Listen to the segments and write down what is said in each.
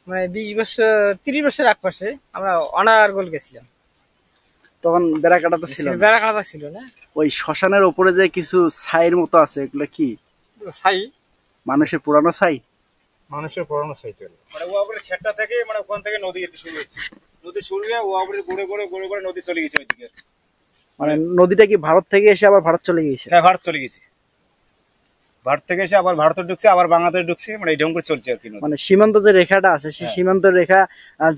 মানে 20 বছর 30 বছর আগ-পাশে আমরা অনারগোল গেছিলাম। তখন বেড়াকাটা তো ছিল না। বেড়াকাটা ছিল না। ওই শ্মশানের উপরে যে কিছু ছাইয়ের মতো আছে, এগুলো কি? ছাই, মানুষের পুরানো ছাই। মানুষের পুরানো ছাই তো। মানে ও উপরে খেতটা থেকে মানে ওখান থেকে নদী যেতে শুরু হয়েছে। নদী শুরু হয়ে ও উপরে গড়ে নদী চলে গেছে ওইদিকে। মানে নদীটা কি ভারত থেকে এসে আবার ভারত চলে গিয়েছে? হ্যাঁ, ভারত চলে গেছে। ভারত থেকে এসে আবার ভারতে ঢুকছে, আবার বাংলাদেশে ঢুকছে, মানে এই ঢং করে চলছে আর কি। মানে সীমান্ত যে রেখাটা আছে, সেই সীমান্ত রেখা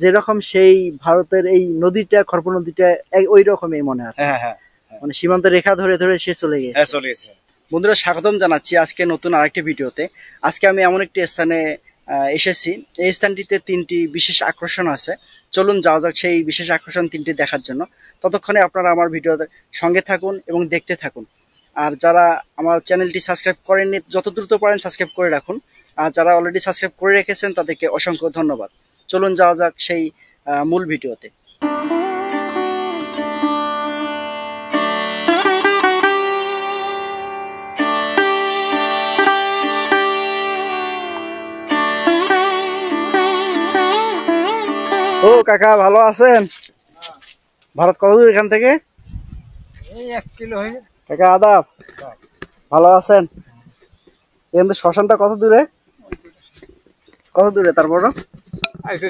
যেরকম, সেই ভারতের এই নদীটা, খরপ নদীটা ওই রকমই মনে হচ্ছে। হ্যাঁ হ্যাঁ, মানে সীমান্ত রেখা ধরে ধরে সে চলে গেছে। হ্যাঁ, চলে গেছে। বন্ধুরা, স্বাগতম জানাচ্ছি আজকে নতুন আরেকটি ভিডিওতে। আজকে আমি এমন একটি স্থানে এসেছি। এই স্থানটিতে তিনটি বিশেষ আকর্ষণ আছে। চলুন যাওয়া যাক সেই বিশেষ আকর্ষণ তিনটি দেখার জন্য। ততক্ষণে আপনারা আমার ভিডিওতে সঙ্গে থাকুন এবং দেখতে থাকুন। আর যারা আমার চ্যানেলটি সাবস্ক্রাইব করেননি, যত দ্রুত পারেন সাবস্ক্রাইব করে রাখুন। আর যারা অলরেডি সাবস্ক্রাইব করে রেখেছেন তাদেরকে অসংখ্য ধন্যবাদ। চলুন যাওয়া যাক সেই মূল ভিডিওতে। ও কাকা, ভালো আছেন? ভারত কত দূর এখান থেকে? এই 1 কিলো হয়ে। কাকা আদাব, ভালো আছেন? এখান থেকে শ্মশানটা কত দূরে? কত দূরে তারপর?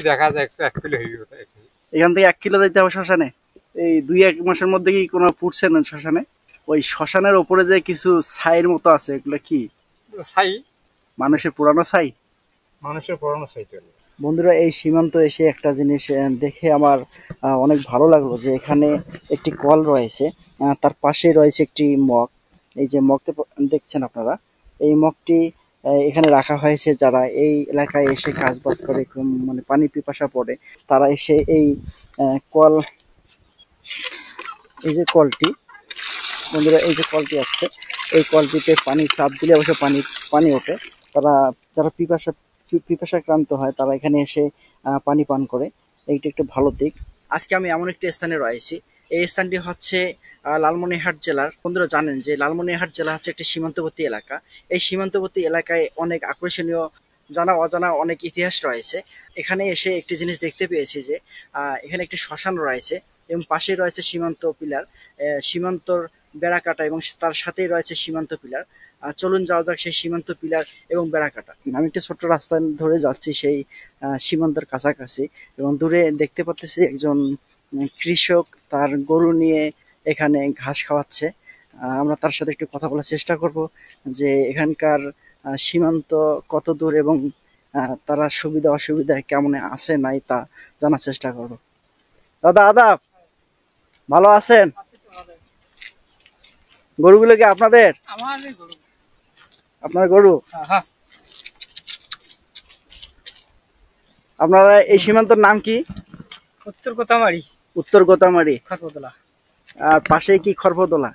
দেখা যায় 1 কিলো হয়ে গেছে। এখান থেকে 1 কিলো যেতে হবে শ্মশানে। এই 2-1 মাসের মধ্যে কি কোনো পুড়ছে না শ্মশানে? ওই শ্মশানের উপরে যে কিছু ছাইয়ের মতো আছে, এগুলো কি? ছাই, মানুষের পুরানো ছাই। মানুষের পুরানো ছাই তো। বন্ধুরা, এই সীমান্ত এসে একটা জিনিস দেখে আমার অনেক ভালো লাগলো, যে এখানে একটি কল রয়েছে, তার পাশে রয়েছে একটি মগ। এই যে মগটা দেখছেন আপনারা, এই মগটি এখানে রাখা হয়েছে। যারা এই এলাকায় এসে কাজবাজ করে, মানে পানি পিপাসা পড়ে, তারা এসে এই কল, এই যে কলটি, বন্ধুরা এই যে কলটি আছে, এই কলটিতে পানি চাপ দিলে অবশ্য পানি ওঠে। তারা যারা পিপাসাক্রান্ত হয়, তারা এখানে এসে পানি পান করে। এইটা একটা ভালো দিক। আজকে আমি এমন একটি স্থানে রয়েছি। এই স্থানটি হচ্ছে লালমনিরহাট জেলার। বন্ধুরা জানেন যে লালমনিরহাট জেলা হচ্ছে একটি সীমান্তবর্তী এলাকা। এই সীমান্তবর্তী এলাকায় অনেক আকর্ষণীয়, জানা অজানা অনেক ইতিহাস রয়েছে। এখানে এসে একটি জিনিস দেখতে পেয়েছি, যে এখানে একটি শ্মশান রয়েছে এবং পাশে রয়েছে সীমান্ত পিলার, সীমান্তর বেড়াকাটা, এবং তার সাথেই রয়েছে সীমান্ত পিলার। চলুন যাওয়া যাক সেই সীমান্ত পিলার এবং বেড়াকাটা। আমি একটি ছোট্ট রাস্তা ধরে যাচ্ছি সেই সীমান্তের কাছাকাছি, এবং দূরে দেখতে পাচ্ছি একজন কৃষক তার গরু নিয়ে এখানে ঘাস খাওয়াচ্ছে। আমরা তার সাথে একটু কথা বলার চেষ্টা করব, যে এখানকার সীমান্ত কত দূর এবং তারা সুবিধা অসুবিধা কেমন আছে নাই তা জানার চেষ্টা করব। দাদা আদাব, ভালো আছেন? গরুগুলো কি আপনাদের? আপনার গরু? আপনারা এই সীমান্তের নাম কি? উত্তর গোতামারি। উত্তর গোতামারি। খরপতলা। আর পাশে কি খরপতলা?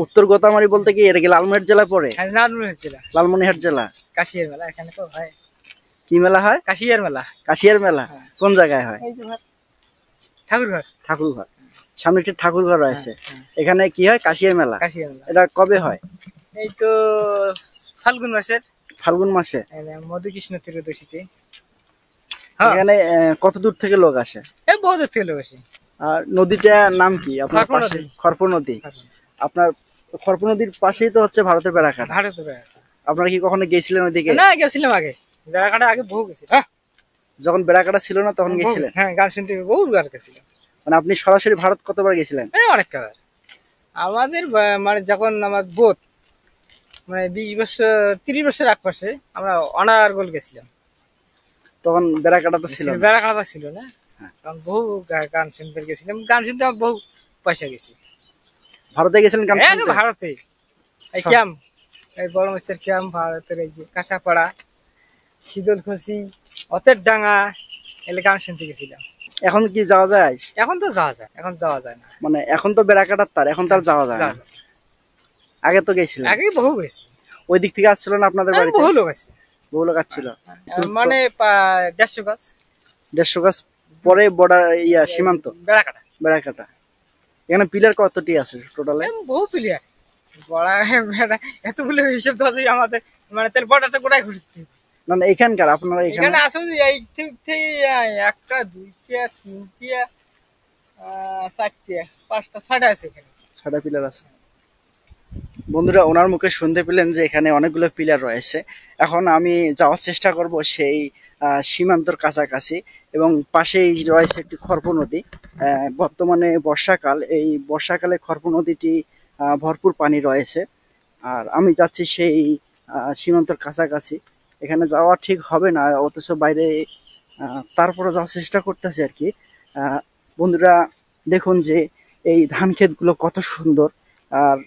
উত্তর গোতামারি বলতে কি এটা কি লালমনিরহাট জেলা পড়ে? লালমনিরহাট জেলা। লালমনিরহাট জেলা। কাশিয়ার মেলা এখানে তো হয়। কি মেলা হয়? কাশিয়ার মেলা। কাশিয়ার মেলা কোন জায়গায় হয়? ঠাকুরঘর। ঠাকুরঘর, সামনে একটি ঠাকুরঘর রয়েছে। এখানে কি হয়? কাশিয়ার মেলা। কাশিয়ার মেলা। এটা কবে হয়? এই তো ফাল্গুন মাসের। ফাল্গুন মাসে মধুকৃষ্ণ ত্রয়োদশীতে। এখানে কত দূর থেকে লোক আসে? এই বহু দূর থেকে লোক আসে। আর নদীটার নাম কি আপনার পাশে? খরপ নদী। আপনার খরপ নদীর পাশেই তো হচ্ছে ভারতের বেড়াকাটা। ভারতের বেড়াকাটা। আপনারা কি কখনো গেছিলেন ওইদিকে? না, গেছিলাম আগে। বেড়াকাটা আগে বহু গেছি। যখন বেড়াকাটা ছিল না তখন গেছিলেন? হ্যাঁ, গান শুনতে বহুবার গেছিলাম। মানে আপনি সরাসরি ভারত কতবার গেছিলেন? অনেকবার। আমাদের মানে যখন আমার বোধ মানে 20 বছর 30 বছর আগ-পাশে আমরা অনারগোল গেছিলাম। তখন বেড়াকাটা তো ছিল না। বেড়াকাটা ছিল না। কারণ বহু গান শুনতে গেছিলাম। গান শুনতে বহু পয়সা গেছি। ভারতে গেছিলেন গান শুনতে? ভারতে এই ক্যাম্প, এই বড় মাছের ক্যাম্প, ভারতের এই যে কাঁসাপাড়া, শীতলকুচি, অতের ডাঙ্গা, এলে গান শুনতে গেছিলাম। এখন কি যাওয়া যায়? এখন তো যাওয়া যায়, এখন যাওয়া যায় না। মানে এখন তো বেড়াকাটার তার, এখন তার যাওয়া যায় না। আগে তো গেছিলেন? আগে বহু গেছি। ওই দিক থেকে আসছিল না আপনাদের বাড়িতে? বহু লোক আছে। বহু লোক আসছিল। মানে 150 গাছ। 150 গাছ পরে বর্ডার সীমান্ত বেড়াকাটা। বেড়াকাটা। এখানে পিলার কতটি আছে টোটালে? বহু পিলার। বড়া এতগুলো হিসাব তো আছে আমাদের, মানে তেল বর্ডারটা গোটাই ঘুরতে। না না, এখানকার আপনারা এখানে এখানে আসলে এই থেকে একটা দুইটা তিনটা চারটে পাঁচটা ছয়টা আছে এখানে। 6টা পিলার আছে। বন্ধুরা ওনার মুখে শুনতে পেলেন যে এখানে অনেকগুলো পিলার রয়েছে। এখন আমি যাওয়ার চেষ্টা করব সেই সীমান্তর কাছাকাছি, এবং পাশেই রয়েছে একটি খরপ নদী। বর্তমানে বর্ষাকাল, এই বর্ষাকালে খরপ নদীটি ভরপুর পানি রয়েছে। আর আমি যাচ্ছি সেই সীমান্তর কাছাকাছি। এখানে যাওয়া ঠিক হবে না, অথচ বাইরে তারপরে যাওয়ার চেষ্টা করতেছি আর কি। বন্ধুরা দেখুন যে এই ধান ক্ষেতগুলো কত সুন্দর, আর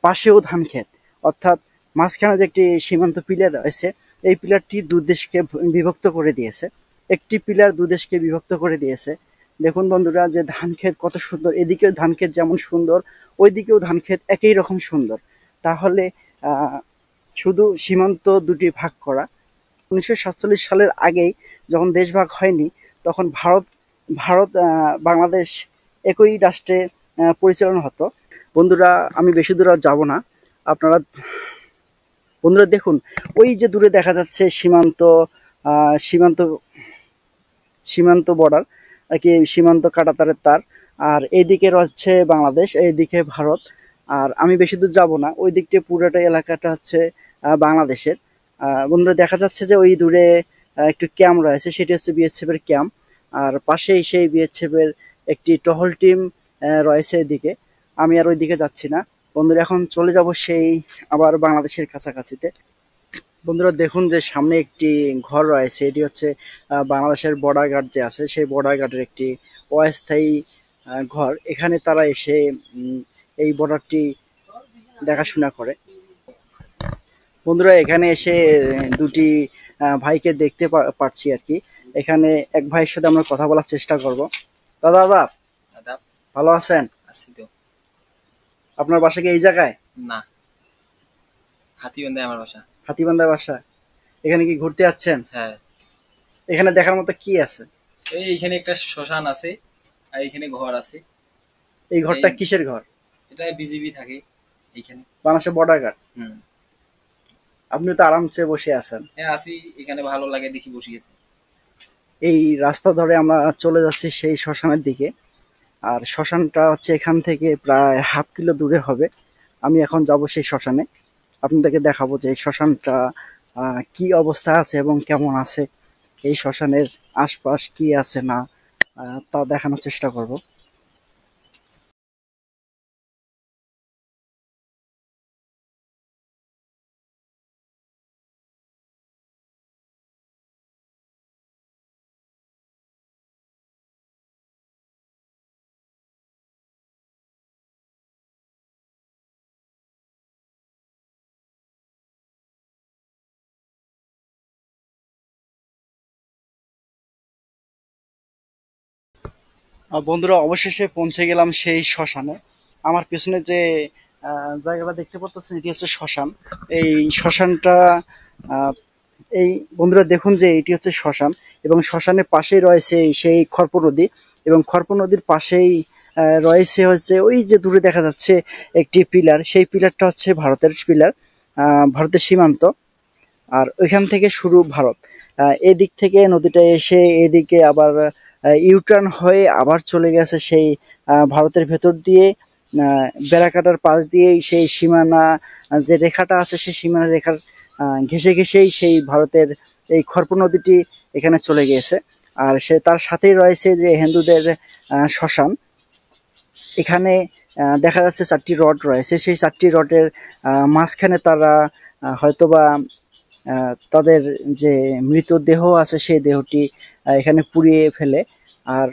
পাশেও ধান ক্ষেত, অর্থাৎ মাঝখানে যে একটি সীমান্ত পিলার রয়েছে, এই পিলারটি দুদেশকে বিভক্ত করে দিয়েছে। একটি পিলার দুদেশকে বিভক্ত করে দিয়েছে। দেখুন বন্ধুরা যে ধান ক্ষেত কত সুন্দর, এদিকেও ধান ক্ষেত যেমন সুন্দর, ওইদিকেও ধান ক্ষেত একই রকম সুন্দর। তাহলে শুধু সীমান্ত দুটি ভাগ করা, 1947 সালের আগেই যখন দেশ ভাগ হয়নি, তখন ভারত ভারত বাংলাদেশ একই রাষ্ট্রে পরিচালনা হতো। বন্ধুরা আমি বেশি দূর আর যাব না, আপনারা বন্ধুরা দেখুন ওই যে দূরে দেখা যাচ্ছে সীমান্ত, সীমান্ত সীমান্ত বর্ডার আর কি, সীমান্ত কাঁটাতারের তার। আর এইদিকে রয়েছে বাংলাদেশ, এইদিকে ভারত। আর আমি বেশি দূর যাব না, ওই দিকটা পুরোটা এলাকাটা হচ্ছে বাংলাদেশের। বন্ধুরা দেখা যাচ্ছে যে ওই দূরে একটু ক্যাম্প রয়েছে, সেটি হচ্ছে বিএসএফ এর ক্যাম্প। আর পাশেই সেই বিএসএফ এর একটি টহল টিম রয়েছে এদিকে। আমি আর ওইদিকে যাচ্ছি না বন্ধুরা, এখন চলে যাব সেই আবার বাংলাদেশের কাছাকাছিতে। বন্ধুরা দেখুন যে সামনে একটি ঘর রয়েছে, এটি হচ্ছে বাংলাদেশের বর্ডার গার্ড যে আছে সেই বর্ডার গার্ডের একটি অস্থায়ী ঘর। এখানে তারা এসে এই বর্ডারটি দেখাশোনা করে। বন্ধুরা এখানে এসে দুটি ভাইকে দেখতে পাচ্ছি আর কি। এখানে এক ভাইয়ের সাথে আমরা কথা বলার চেষ্টা করব। দাদা দাদা দাদা ভালো আছেন? আছি তো। আপনার বাসা কি এই জায়গায়? না, হাতিবান্ধায় আমার বাসা। হাতিবান্ধার বাসা। এখানে কি ঘুরতে যাচ্ছেন? হ্যাঁ। এখানে দেখার মতো কি আছে? এইখানে একটা শ্মশান আছে, আর এখানে ঘর আছে। এই ঘরটা কিসের ঘর? এটা বিজিবি থাকে এইখানে, বাংলাদেশের বর্ডার গার্ড। হুম। আপনি তো আরামসে বসে আছেন। হ্যাঁ আছি, এখানে ভালো লাগে দেখি বসে গেছি। এই রাস্তা ধরে আমরা চলে যাচ্ছি সেই শ্মশানের দিকে। আর শ্মশানটা হচ্ছে এখান থেকে প্রায় হাফ কিলো দূরে হবে। আমি এখন যাব সেই শ্মশানে, আপনাদেরকে দেখাবো যে এই শ্মশানটা কি অবস্থা আছে এবং কেমন আছে, এই শ্মশানের আশপাশ কি আছে না তা দেখানোর চেষ্টা করব। বন্ধুরা অবশেষে পৌঁছে গেলাম সেই শ্মশানে। আমার পেছনে যে জায়গাটা দেখতে পাচ্ছেন এটি হচ্ছে শ্মশান। এই শ্মশানটা এই বন্ধুরা দেখুন যে এটি হচ্ছে শ্মশান, এবং শ্মশানের পাশেই রয়েছে সেই খরপ নদী, এবং খরপ নদীর পাশেই রয়েছে হচ্ছে ওই যে দূরে দেখা যাচ্ছে একটি পিলার, সেই পিলারটা হচ্ছে ভারতের পিলার, ভারতের সীমান্ত। আর ওইখান থেকে শুরু ভারত। এদিক থেকে নদীটা এসে এদিকে আবার ইউটার্ন হয়ে আবার চলে গেছে সেই ভারতের ভেতর দিয়ে, বেড়াকাটার পাশ দিয়েই সেই সীমানা যে রেখাটা আছে সেই সীমানা রেখার ঘেঁষে ঘেঁষেই সেই ভারতের এই খরপ নদীটি এখানে চলে গিয়েছে। আর সে তার সাথেই রয়েছে যে হিন্দুদের শ্মশান। এখানে দেখা যাচ্ছে 4টি রড রয়েছে, সেই 4টি রডের মাঝখানে তারা হয়তোবা তাদের যে মৃতদেহ আছে সেই দেহটি এখানে পুড়িয়ে ফেলে। আর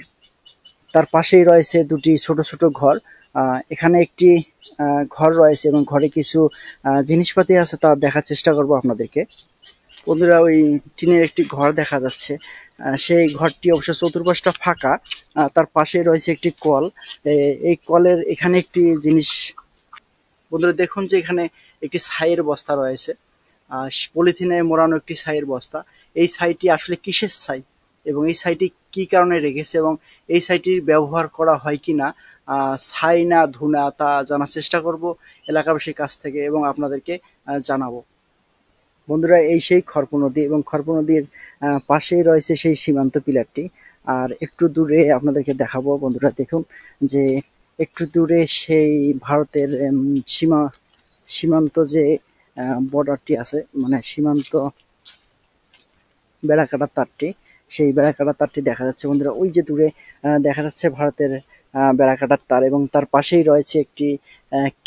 তার পাশেই রয়েছে দুটি ছোট ছোট ঘর। এখানে একটি ঘর রয়েছে এবং ঘরে কিছু জিনিসপাতি আছে, তা দেখার চেষ্টা করব আপনাদেরকে। বন্ধুরা ওই টিনের একটি ঘর দেখা যাচ্ছে, সেই ঘরটি অবশ্য চতুর্পাশটা ফাঁকা। তার পাশে রয়েছে একটি কল। এই কলের এখানে একটি জিনিস বন্ধুরা দেখুন যে এখানে একটি ছাইয়ের বস্তা রয়েছে, পলিথিনে মোড়ানো একটি ছাইয়ের বস্তা। এই ছাইটি আসলে কিসের ছাই এবং এই ছাইটি কি কারণে রেখেছে এবং এই ছাইটির ব্যবহার করা হয় কি না, ছাই না ধুনা, তা জানার চেষ্টা করব এলাকাবাসীর কাছ থেকে এবং আপনাদেরকে জানাবো। বন্ধুরা এই সেই খড়প নদী এবং খড়প নদীর পাশেই রয়েছে সেই সীমান্ত পিলারটি। আর একটু দূরে আপনাদেরকে দেখাবো বন্ধুরা, দেখুন যে একটু দূরে সেই ভারতের সীমান্ত যে বর্ডারটি আছে, মানে সীমান্ত বেড়াকাটার তারটি, সেই বেড়াকাটার তারটি দেখা যাচ্ছে বন্ধুরা। ওই যে দূরে দেখা যাচ্ছে ভারতের বেড়াকাটার তার, এবং তার পাশেই রয়েছে একটি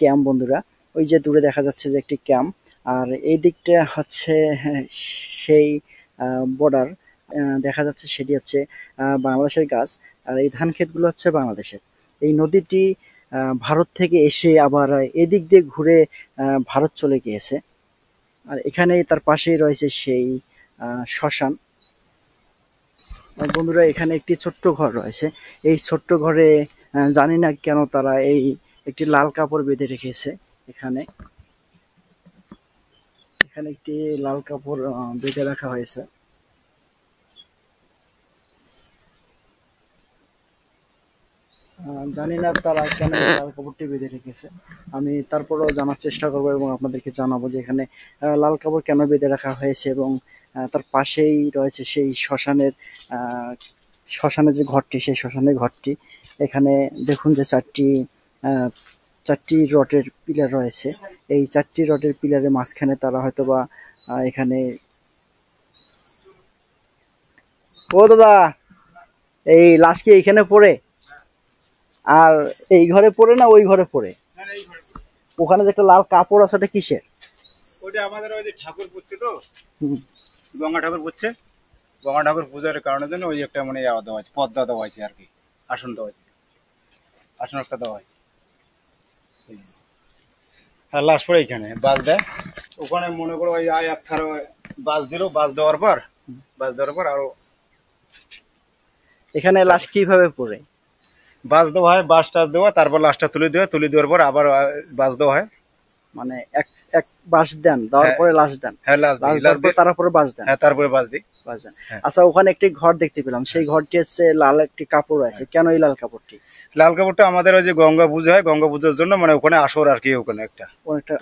ক্যাম্প বন্ধুরা। ওই যে দূরে দেখা যাচ্ছে যে একটি ক্যাম্প, আর এই দিকটা হচ্ছে সেই বর্ডার দেখা যাচ্ছে, সেটি হচ্ছে বাংলাদেশের গাছ, আর এই ধান ক্ষেতগুলো হচ্ছে বাংলাদেশের। এই নদীটি ভারত থেকে এসে আবার এদিক দিয়ে ঘুরে ভারত চলে গিয়েছে। আর এখানে তার পাশেই রয়েছে সেই শ্মশান। আর বন্ধুরা এখানে একটি ছোট্ট ঘর রয়েছে। এই ছোট্ট ঘরে জানি না কেন তারা এই একটি লাল কাপড় বেঁধে রেখেছে। এখানে এখানে একটি লাল কাপড় বেঁধে রাখা হয়েছে। জানি না তারা কেন এই লাল কাপড়টি বেঁধে রেখেছে। আমি তারপরেও জানার চেষ্টা করবো এবং আপনাদেরকে জানাবো যে এখানে লাল কাপড় কেন বেঁধে রাখা হয়েছে, এবং তার পাশেই রয়েছে সেই শ্মশানের যে ঘরটি, সেই শ্মশানের ঘরটি। এখানে দেখুন যে চারটি রডের পিলার রয়েছে। এই চারটি রডের পিলারের মাঝখানে তারা হয়তোবা এখানে, ও দাদা এই লাশ কি এইখানে পড়ে, আর এই ঘরে পড়ে না ওই ঘরে পড়ে? ওখানে যে একটা লাল কাপড় আছে ওটা কিসের? ওইটা আমাদের ওই যে ঠাকুর পুজছে তো, গঙ্গা ঠাকুর পুজছে, গঙ্গা ঠাকুর পূজার কারণের জন্য ওই একটা মানে দেওয়া আছে, পদ্মা দেওয়া আছে আর কি, আসন দেওয়া আছে, আসন একটা দেওয়া আছে। আর লাশ পরে এখানে বাস দেয়, ওখানে মনে করো ওই এক থার বাস দিল, বাস দেওয়ার পর আরো এখানে লাশ কিভাবে পড়ে? বাস দেওয়া হয়, বাস টাস দেওয়া, তারপর লাশটা তুলে দেওয়ার পর আবার বাস দেওয়া হয়। মানে এক এক বাস দেন, দেওয়ার পরে লাশ দেন। হ্যাঁ, লাশ দিই, তারপরে বাস দেন। হ্যাঁ, তারপরে বাস দিই। বাস দেন। আচ্ছা, ওখানে একটি ঘর দেখতে পেলাম, সেই ঘরটি হচ্ছে লাল একটি কাপড় আছে, কেন এই লাল কাপড়টি? লাল কাপড়টা আমাদের ওই যে গঙ্গা পুজো হয়, গঙ্গা পুজোর জন্য মানে ওখানে আসর আর কি, ওখানে একটা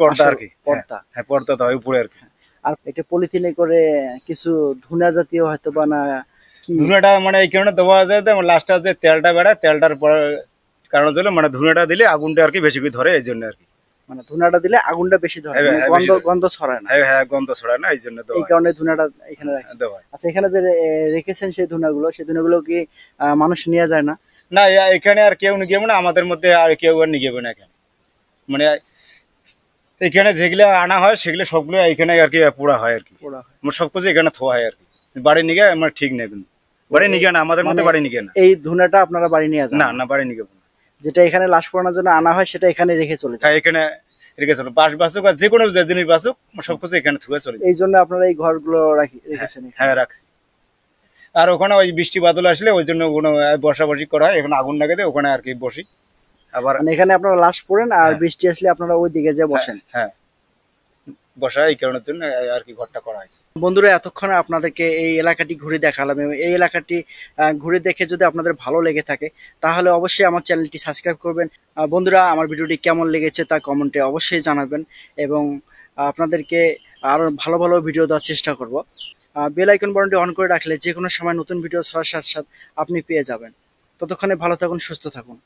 পর্দা আর কি, পর্দা। হ্যাঁ, পর্দা তো হয় উপরে আর কি। আর এটা পলিথিনে করে কিছু ধুনা জাতীয় হয়তো বা না, ধুনাটা মানে এই কারণে দেওয়া যায়, লাস্টটা যে তেলটা বেড়ায়, তেলটার কারণের জন্য মানে ধুনাটা দিলে আগুনটা আর কি বেশি করে ধরে, এই জন্য আর কি। মানে ধুনাটা দিলে আগুনটা বেশি ধরে, গন্ধ ছড়ায় না। হ্যাঁ, গন্ধ ছড়ায় না, এই জন্য এই কারণে ধুনাটা এখানে রাখছে। আচ্ছা, এখানে যে রেখেছেন সেই ধুনাগুলো কি মানুষ নিয়ে যায় না? না, এখানে আর কেউ নিয়ে যাবে না, আমাদের মধ্যে আর কেউ আর নিয়ে যাবে না এখানে। মানে এখানে যেগুলো আনা হয় সেগুলো সবগুলো এখানে আর কি পোড়া হয় আর কি, সবকিছু এখানে থোয়া হয় আর কি। বাড়ি নিয়ে আমার ঠিক নেই, কিন্তু বাড়ি নিয়ে না, আমাদের মধ্যে বাড়ি নিয়ে না। এই ধুনাটা আপনারা বাড়ি নিয়ে যান? না, বাড়ি নিয়ে যাবো না। যেটা এখানে লাশ পোড়ানোর জন্য আনা হয় সেটা এখানে রেখে চলে যায়? হ্যাঁ, এখানে রেখে চলো, বাস বাসুক আর যে কোনো জিনিস বাসুক, সবকিছু এখানে থুয়ে চলে। এই জন্য আপনারা এই ঘরগুলো রেখেছেন? হ্যাঁ, রাখছি। আর ওখানে ওই বৃষ্টি বাদল আসলে ওই জন্য ওখানে বসা করা হয়, এখানে আগুন লাগে দেয়, ওখানে আর কি বসি। আবার এখানে আপনারা লাশ পোড়েন, আর বৃষ্টি আসলে আপনারা ওই দিকে যে বসেন? হ্যাঁ, বসা এই কারণের জন্য আর কি ঘরটা করা হয়েছে। বন্ধুরা, এতক্ষণ আপনাদেরকে এই এলাকাটি ঘুরে দেখালাম, এবং এই এলাকাটি ঘুরে দেখে যদি আপনাদের ভালো লেগে থাকে তাহলে অবশ্যই আমার চ্যানেলটি সাবস্ক্রাইব করবেন। বন্ধুরা, আমার ভিডিওটি কেমন লেগেছে তা কমেন্টে অবশ্যই জানাবেন, এবং আপনাদেরকে আরো ভালো ভালো ভিডিও দেওয়ার চেষ্টা করব। বেল আইকন বাটনটি অন করে রাখলে যে কোনো সময় নতুন ভিডিও ছাড়ার সাথে সাথে আপনি পেয়ে যাবেন। ততক্ষণে ভালো থাকুন, সুস্থ থাকুন।